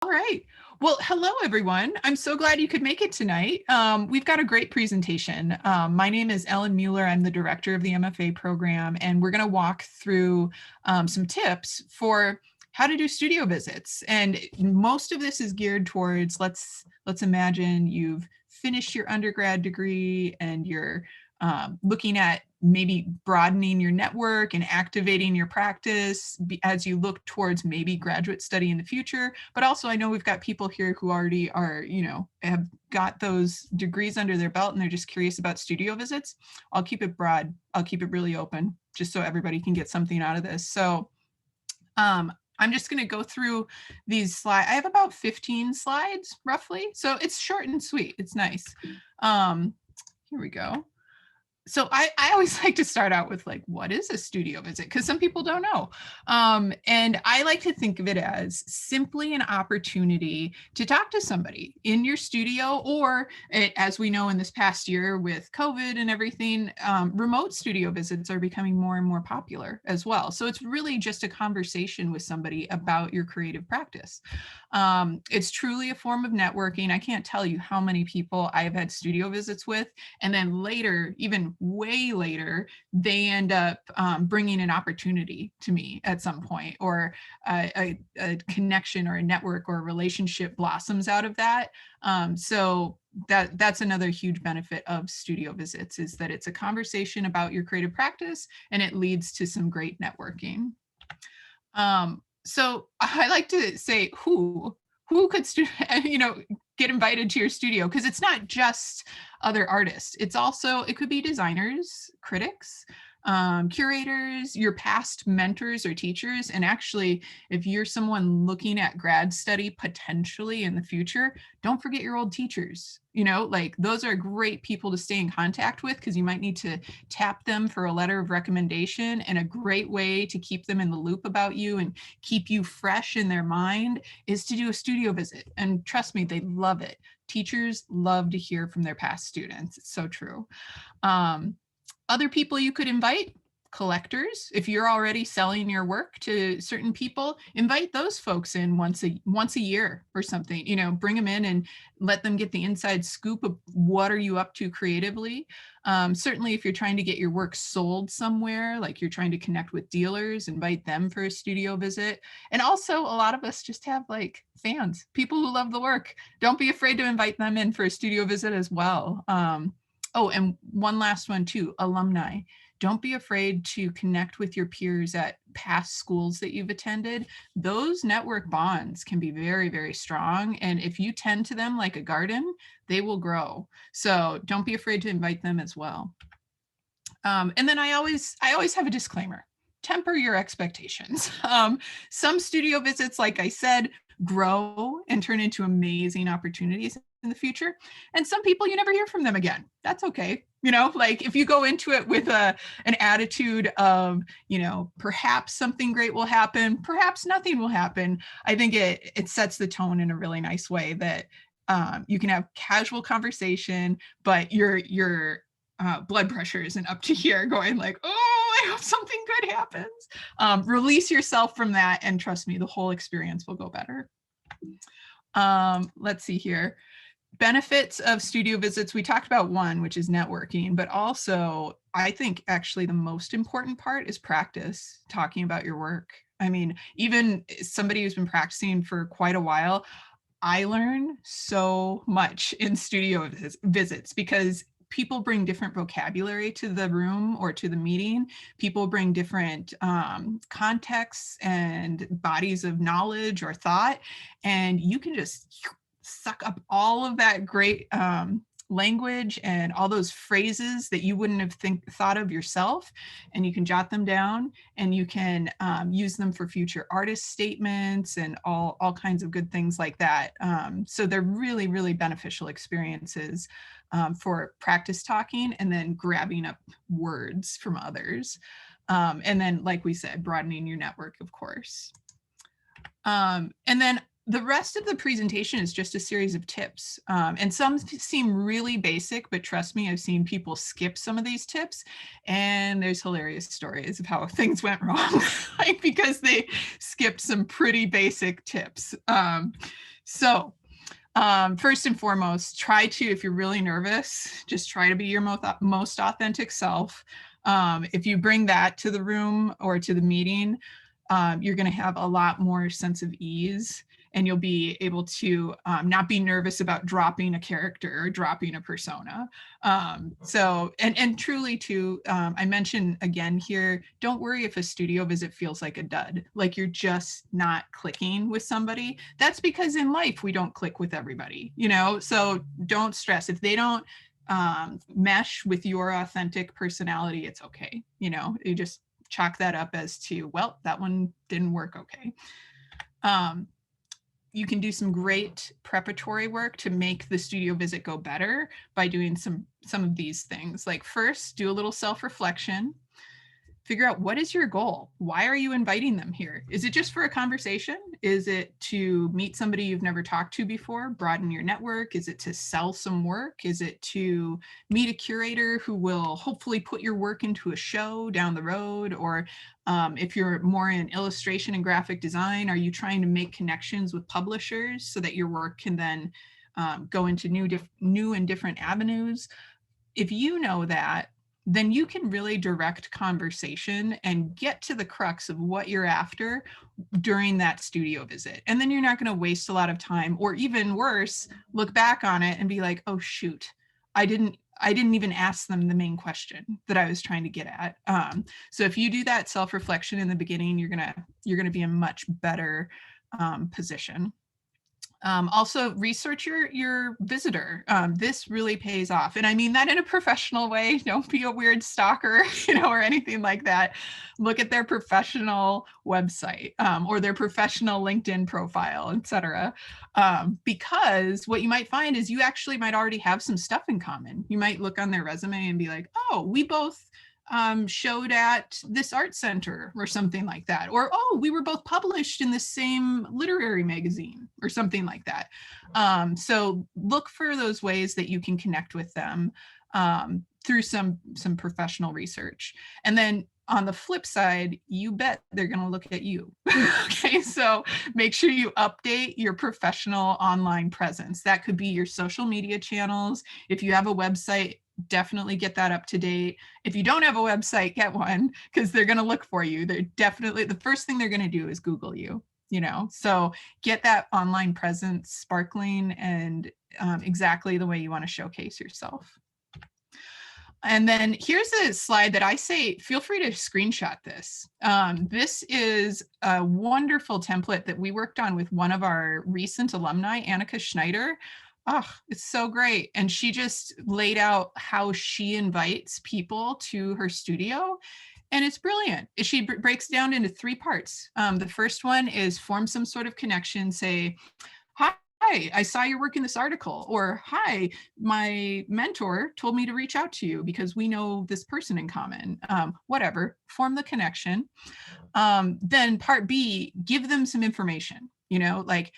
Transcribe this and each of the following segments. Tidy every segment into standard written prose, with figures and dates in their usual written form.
All right. Well, hello, everyone. I'm so glad you could make it tonight. We've got a great presentation. My name is Ellen Mueller. I'm the director of the MFA program, and we're going to walk through some tips for how to do studio visits. And most of this is geared towards, let's imagine you've finished your undergrad degree and you're looking at maybe broadening your network and activating your practice as you look towards maybe graduate study in the future. But also I know we've got people here who already are, have got those degrees under their belt and they're just curious about studio visits. I'll keep it broad. I'll keep it really open just so everybody can get something out of this. So I'm just going to go through these slides. I have about 15 slides roughly. So it's short and sweet. It's nice. Here we go. So I always like to start out with like, what is a studio visit? Because some people don't know. And I like to think of it as simply an opportunity to talk to somebody in your studio, or as we know in this past year with COVID and everything, remote studio visits are becoming more and more popular as well. So it's really just a conversation with somebody about your creative practice. It's truly a form of networking. I can't tell you how many people I've had studio visits with, and then later, even way later, they end up bringing an opportunity to me at some point, or a connection or a network or a relationship blossoms out of that. So that's another huge benefit of studio visits, is that it's a conversation about your creative practice and it leads to some great networking. So I like to say who could get invited to your studio, because it's not just other artists. It's also, it could be designers, critics, curators, your past mentors or teachers. And actually, if you're someone looking at grad study potentially in the future, don't forget your old teachers. Like those are great people to stay in contact with, because you might need to tap them for a letter of recommendation. And a great way to keep them in the loop about you and keep you fresh in their mind is to do a studio visit. And trust me, they love it. Teachers love to hear from their past students. It's so true. Other people you could invite: collectors. If you're already selling your work to certain people, invite those folks in once a year or something. Bring them in and let them get the inside scoop of what are you up to creatively. Certainly, if you're trying to get your work sold somewhere, like you're trying to connect with dealers, invite them for a studio visit. And also, a lot of us just have like fans, people who love the work. Don't be afraid to invite them in for a studio visit as well. Oh, and one last one too, alumni. Don't be afraid to connect with your peers at past schools that you've attended. Those network bonds can be very, very strong. And if you tend to them like a garden, they will grow. So don't be afraid to invite them as well. And then I always have a disclaimer: temper your expectations. Some studio visits, like I said, grow and turn into amazing opportunities in the future. And some people, you never hear from them again. That's okay. Like if you go into it with an attitude of, perhaps something great will happen, perhaps nothing will happen, I think it sets the tone in a really nice way that you can have casual conversation, but your blood pressure isn't up to here going like, oh, I hope something good happens. Release yourself from that, and trust me, the whole experience will go better. Let's see here. Benefits of studio visits. We talked about one, which is networking, but also I think actually the most important part is practice, talking about your work. I mean, even somebody who's been practicing for quite a while, I learn so much in studio visits, because people bring different vocabulary to the room or to the meeting. People bring different contexts and bodies of knowledge or thought, and you can just suck up all of that great language and all those phrases that you wouldn't have thought of yourself, and you can jot them down, and you can use them for future artist statements and all kinds of good things like that. So they're really, really beneficial experiences for practice talking and then grabbing up words from others. And then, like we said, broadening your network, of course. And then The rest of the presentation is just a series of tips. And some seem really basic, but trust me, I've seen people skip some of these tips, and there's hilarious stories of how things went wrong, like because they skipped some pretty basic tips. So first and foremost, try to, if you're really nervous, just try to be your most authentic self. If you bring that to the room or to the meeting, you're going to have a lot more sense of ease, and you'll be able to not be nervous about dropping a character or dropping a persona. So, and truly too, I mentioned again here, don't worry if a studio visit feels like a dud, like you're just not clicking with somebody. That's because in life, we don't click with everybody, you know? So don't stress. If they don't mesh with your authentic personality, it's okay. You know, you just chalk that up as to, well, that one didn't work okay. You can do some great preparatory work to make the studio visit go better by doing some of these things. Like first, do a little self-reflection. Figure out, what is your goal? Why are you inviting them here? Is it just for a conversation? Is it to meet somebody you've never talked to before, broaden your network? Is it to sell some work? Is it to meet a curator who will hopefully put your work into a show down the road? Or if you're more in illustration and graphic design, are you trying to make connections with publishers so that your work can then go into new and different avenues? If you know that, then you can really direct conversation and get to the crux of what you're after during that studio visit. And then you're not going to waste a lot of time, or even worse, look back on it and be like, oh shoot, I didn't even ask them the main question that I was trying to get at. So if you do that self-reflection in the beginning, you're gonna be in a much better position. Also research your visitor. This really pays off. And I mean that in a professional way. Don't be a weird stalker, you know, or anything like that. Look at their professional website or their professional LinkedIn profile, etc. Because what you might find is you actually might already have some stuff in common. You might look on their resume and be like, oh, we both showed at this art center or something like that. Or, oh, we were both published in the same literary magazine or something like that. So look for those ways that you can connect with them through some professional research. And then on the flip side, you bet they're going to look at you. Okay, so make sure you update your professional online presence. That could be your social media channels. If you have a website, definitely get that up to date. If you don't have a website, get one, because they're going to look for you. They're definitely, the first thing they're going to do is Google you, you know, so get that online presence sparkling and exactly the way you want to showcase yourself. And then here's a slide that I say, feel free to screenshot this. This is a wonderful template that we worked on with one of our recent alumni, Annika Schneider. Oh, it's so great. And she just laid out how she invites people to her studio. And it's brilliant. She breaks down into 3 parts. The first one is form some sort of connection, say, hi, I saw your work in this article, or hi, my mentor told me to reach out to you because we know this person in common. Whatever, form the connection. Then part B, give them some information, you know, like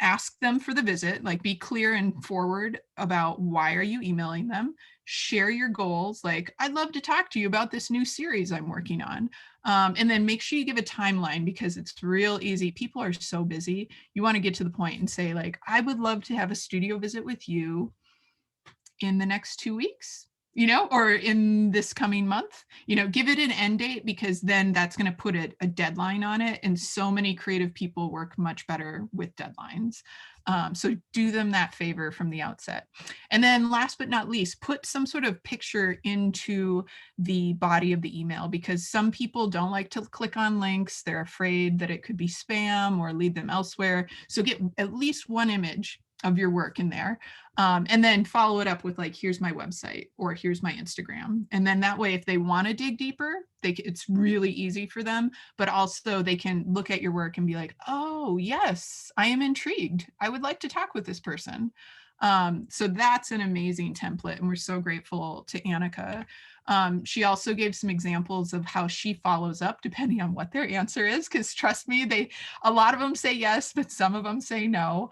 ask them for the visit, like be clear and forward about why are you emailing them, share your goals, like I'd love to talk to you about this new series I'm working on. And then make sure you give a timeline, because it's real easy. People are so busy. You want to get to the point and say, like, I would love to have a studio visit with you in the next 2 weeks, you know, or in this coming month, you know, give it an end date, because then that's going to put a deadline on it. And so many creative people work much better with deadlines. So do them that favor from the outset. And then last but not least, put some sort of picture into the body of the email, because some people don't like to click on links. They're afraid that it could be spam or lead them elsewhere. So get at least one image of your work in there. And then follow it up with like, here's my website, or here's my Instagram. And then that way, if they want to dig deeper, it's really easy for them, but also they can look at your work and be like, oh yes, I am intrigued. I would like to talk with this person. So that's an amazing template, and we're so grateful to Annika. She also gave some examples of how she follows up depending on what their answer is, because trust me, a lot of them say yes, but some of them say no.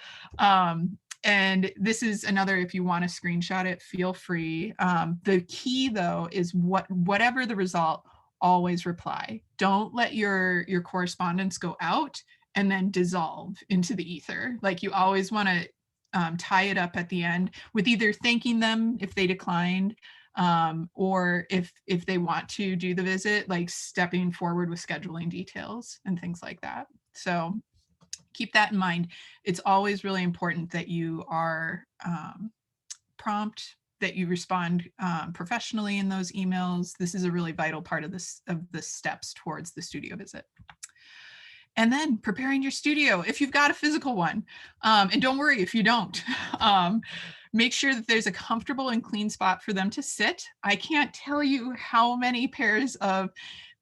And this is another, if you want to screenshot it, feel free. The key though is whatever the result, always reply. Don't let your correspondence go out and then dissolve into the ether. Like, you always want to tie it up at the end with either thanking them if they declined, or if they want to do the visit, like stepping forward with scheduling details and things like that. So keep that in mind. It's always really important that you are prompt, that you respond professionally in those emails. This is a really vital part of the steps towards the studio visit. And then preparing your studio, if you've got a physical one, and don't worry if you don't. Make sure that there's a comfortable and clean spot for them to sit. I can't tell you how many pairs of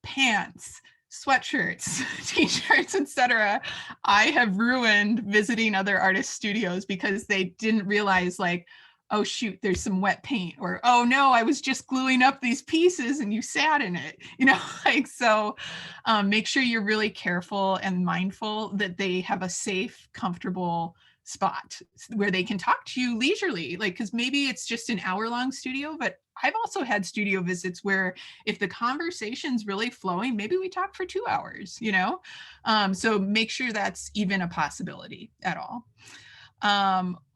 pants, sweatshirts, t-shirts, etc. I have ruined visiting other artist studios because they didn't realize, like, oh shoot, there's some wet paint, or oh no, I was just gluing up these pieces and you sat in it, like, so make sure you're really careful and mindful that they have a safe, comfortable spot where they can talk to you leisurely, like, because maybe it's just an hour-long studio, but I've also had studio visits where if the conversation's really flowing, maybe we talk for 2 hours, so make sure that's even a possibility at all.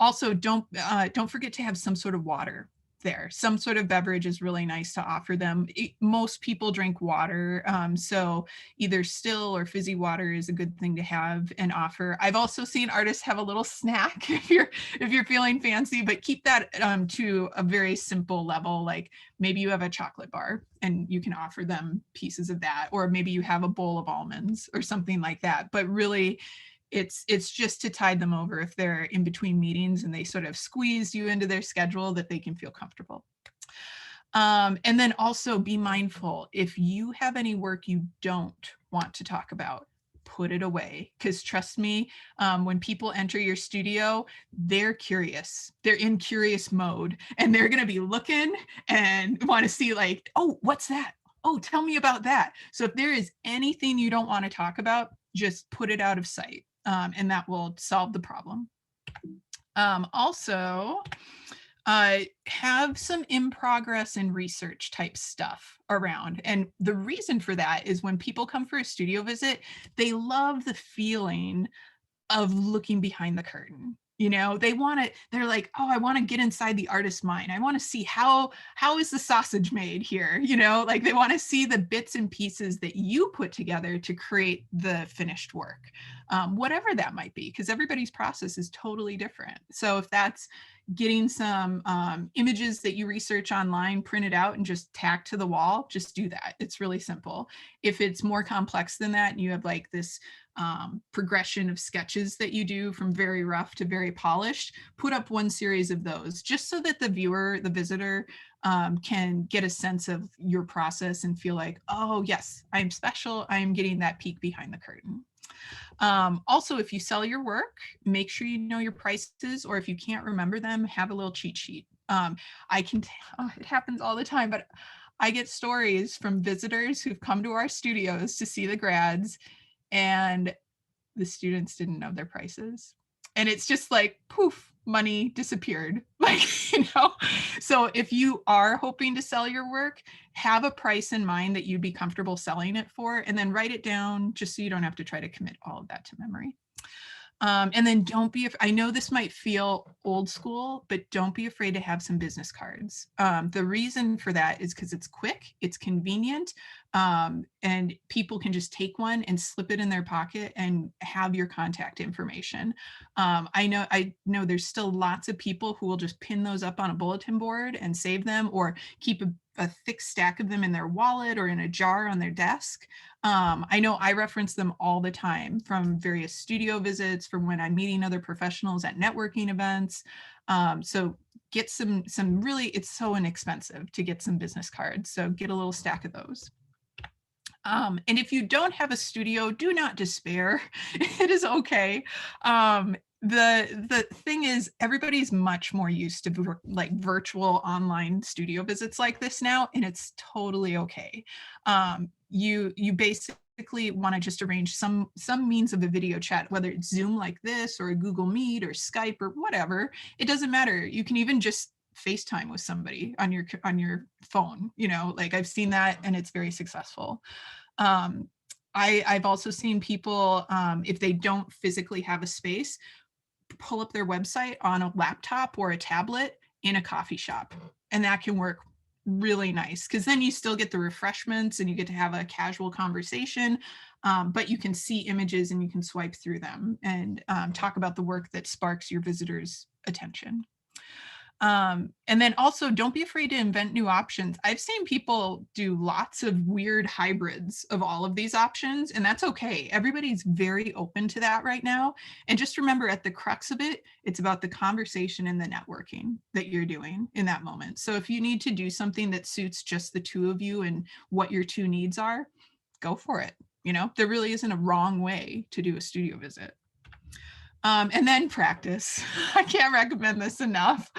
Also, don't forget to have some sort of water there. Some sort of beverage is really nice to offer them. Most people drink water, so either still or fizzy water is a good thing to have and offer. I've also seen artists have a little snack if you're feeling fancy, but keep that to a very simple level. Like, maybe you have a chocolate bar and you can offer them pieces of that, or maybe you have a bowl of almonds or something like that. But really, it's just to tide them over if they're in between meetings and they sort of squeeze you into their schedule, that they can feel comfortable. And then also be mindful, if you have any work you don't want to talk about, put it away, because trust me, when people enter your studio, they're curious, they're in curious mode, and they're going to be looking and want to see, like, oh, what's that? Oh, tell me about that. So if there is anything you don't want to talk about, just put it out of sight. And that will solve the problem. Also, have some in progress and research type stuff around. And the reason for that is when people come for a studio visit, they love the feeling of looking behind the curtain. They're like, oh, I want to get inside the artist's mind. I want to see how is the sausage made here? Like, they want to see the bits and pieces that you put together to create the finished work, whatever that might be, because everybody's process is totally different. So if that's getting some images that you research online printed out and just tacked to the wall, just do that. It's really simple. If it's more complex than that and you have like this progression of sketches that you do from very rough to very polished, put up one series of those, just so that the viewer, the visitor, can get a sense of your process and feel like, oh yes, I'm special, I'm getting that peek behind the curtain. Also, if you sell your work, make sure you know your prices, or if you can't remember them, have a little cheat sheet. It happens all the time, but I get stories from visitors who've come to our studios to see the grads, and the students didn't know their prices. And it's just like, poof, money disappeared. Like, so if you are hoping to sell your work, have a price in mind that you'd be comfortable selling it for, and then write it down just so you don't have to try to commit all of that to memory. And then I know this might feel old school, but don't be afraid to have some business cards. The reason for that is because it's quick, it's convenient, and people can just take one and slip it in their pocket and have your contact information. I know there's still lots of people who will just pin those up on a bulletin board and save them, or keep a thick stack of them in their wallet or in a jar on their desk. I know I reference them all the time from various studio visits, from when I'm meeting other professionals at networking events. So get some really, it's so inexpensive to get some business cards. So get a little stack of those. And if you don't have a studio, do not despair. It is okay. The thing is, everybody's much more used to like virtual online studio visits like this now, and it's totally okay. You basically want to just arrange some means of a video chat, whether it's Zoom like this or a Google Meet or Skype or whatever. It doesn't matter. You can even just FaceTime with somebody on your phone. Like I've seen that, and it's very successful. Um, I've also seen people, if they don't physically have a space, pull up their website on a laptop or a tablet in a coffee shop. And that can work really nice, because then you still get the refreshments and you get to have a casual conversation, but you can see images and you can swipe through them and talk about the work that sparks your visitors' attention. And then also, don't be afraid to invent new options. I've seen people do lots of weird hybrids of all of these options, and that's okay. Everybody's very open to that right now. And just remember, at the crux of it, it's about the conversation and the networking that you're doing in that moment. So if you need to do something that suits just the two of you and what your two needs are, go for it. There really isn't a wrong way to do a studio visit. And then practice. I can't recommend this enough.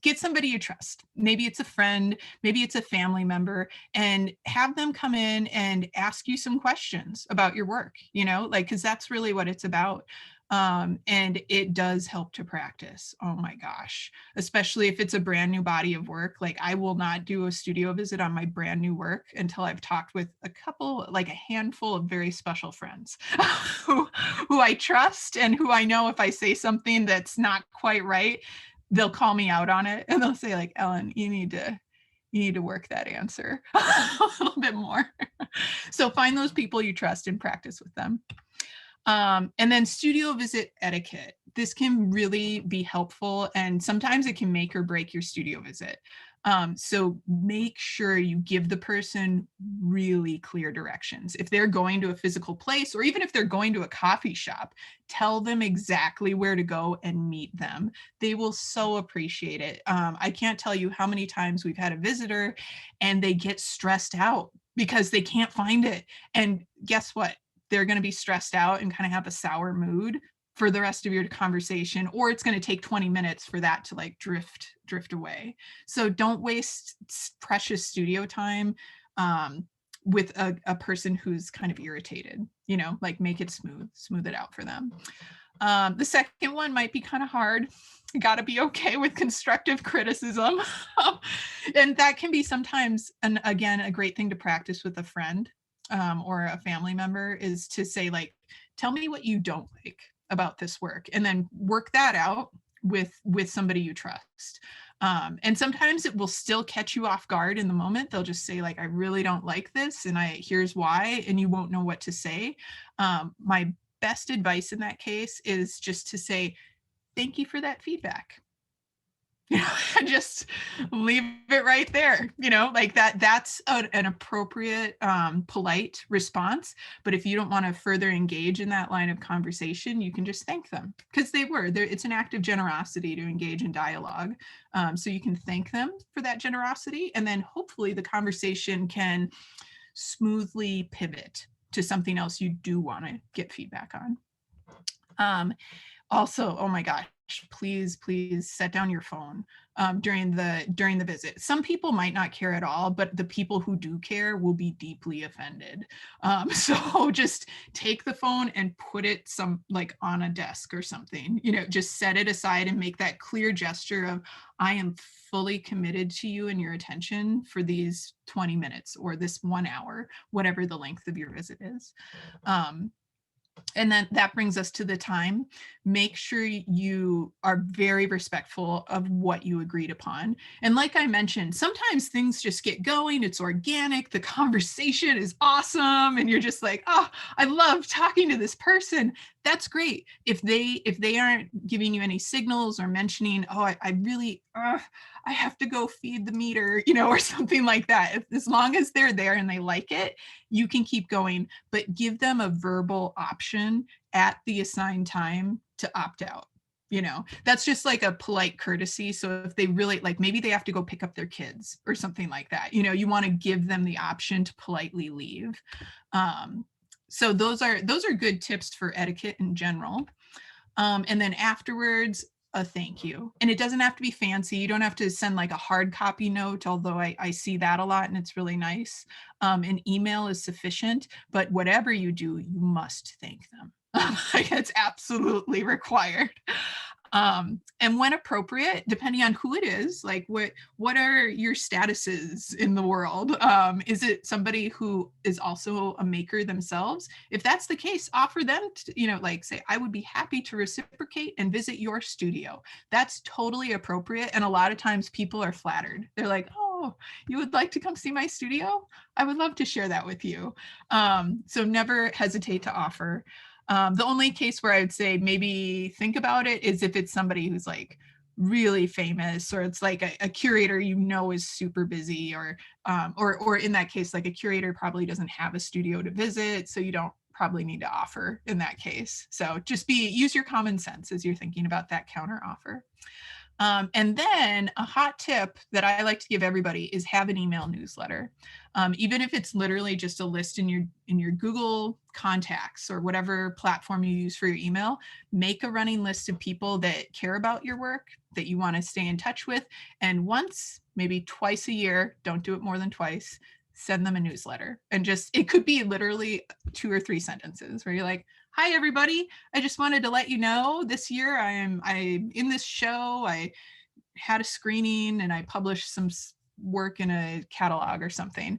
Get somebody you trust. Maybe it's a friend, maybe it's a family member, and have them come in and ask you some questions about your work, because that's really what it's about. And it does help to practice. Oh my gosh, especially if it's a brand new body of work. Like, I will not do a studio visit on my brand new work until I've talked with a handful of very special friends who I trust and who I know if I say something that's not quite right, they'll call me out on it, and they'll say, like, Ellen, you need to work that answer a little bit more. So find those people you trust and practice with them. And then studio visit etiquette. This can really be helpful, and sometimes it can make or break your studio visit. So make sure you give the person really clear directions. If they're going to a physical place, or even if they're going to a coffee shop, tell them exactly where to go and meet them. They will so appreciate it. I can't tell you how many times we've had a visitor and they get stressed out because they can't find it. And guess what? They're going to be stressed out and kind of have a sour mood for the rest of your conversation, or it's going to take 20 minutes for that to like drift away. So don't waste precious studio time with a person who's kind of irritated, like make it smooth it out for them. The second one might be kind of hard. You got to be okay with constructive criticism. And that can be sometimes, and again, a great thing to practice with a friend or a family member, is to say, like, tell me what you don't like about this work, and then work that out with somebody you trust. And sometimes it will still catch you off guard in the moment. They'll just say, like, I really don't like this, and here's why, and you won't know what to say. My best advice in that case is just to say, thank you for that feedback. Just leave it right there, like that's an appropriate, polite response. But if you don't want to further engage in that line of conversation, you can just thank them, because they were there. It's an act of generosity to engage in dialogue. So you can thank them for that generosity, and then hopefully the conversation can smoothly pivot to something else you do want to get feedback on. Also, oh my gosh, please set down your phone during the visit. Some people might not care at all, but the people who do care will be deeply offended. So just take the phone and put it on a desk or something. Just set it aside and make that clear gesture of, I am fully committed to you and your attention for these 20 minutes or this 1 hour, whatever the length of your visit is. And then that brings us to the time. Make sure you are very respectful of what you agreed upon. And like I mentioned, sometimes things just get going. It's organic. The conversation is awesome. And you're just like, oh, I love talking to this person. That's great. If they aren't giving you any signals or mentioning, oh, I have to go feed the meter, or something like that. As long as they're there and they like it, you can keep going, but give them a verbal option at the assigned time to opt out. That's just like a polite courtesy. So if they really like, maybe they have to go pick up their kids or something like that, you want to give them the option to politely leave. So those are good tips for etiquette in general. And then afterwards, a thank you. And it doesn't have to be fancy. You don't have to send like a hard copy note, although I see that a lot and it's really nice. An email is sufficient, but whatever you do, you must thank them. It's absolutely required. And when appropriate, depending on who it is, like what are your statuses in the world? Is it somebody who is also a maker themselves? If that's the case, offer them to, like say, I would be happy to reciprocate and visit your studio. That's totally appropriate. And a lot of times people are flattered. They're like, oh, you would like to come see my studio? I would love to share that with you. So never hesitate to offer. The only case where I would say maybe think about it is if it's somebody who's like really famous, or it's like a curator is super busy, or in that case, like a curator probably doesn't have a studio to visit, so you don't probably need to offer in that case. So just use your common sense as you're thinking about that counter offer. And then a hot tip that I like to give everybody is have an email newsletter. Even if it's literally just a list in your Google contacts or whatever platform you use for your email, make a running list of people that care about your work, that you want to stay in touch with. And once, maybe twice a year, don't do it more than twice, send them a newsletter. And it could be literally 2 or 3 sentences where you're like, hi, everybody. I just wanted to let you know this year I'm in this show. I had a screening and I published some work in a catalog or something.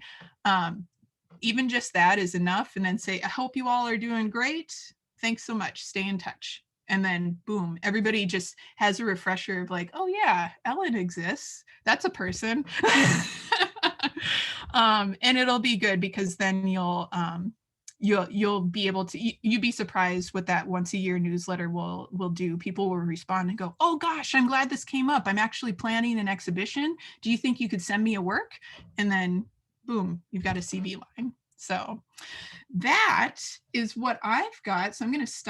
Even just that is enough. And then say, I hope you all are doing great. Thanks so much. Stay in touch. And then boom, everybody just has a refresher of like, oh yeah, Ellen exists. That's a person. And it'll be good because then you'll be able to, you'd be surprised what that once a year newsletter will do. People will respond and go, oh gosh, I'm glad this came up. I'm actually planning an exhibition. Do you think you could send me a work? And then boom, you've got a CV line. So that is what I've got. So I'm going to stop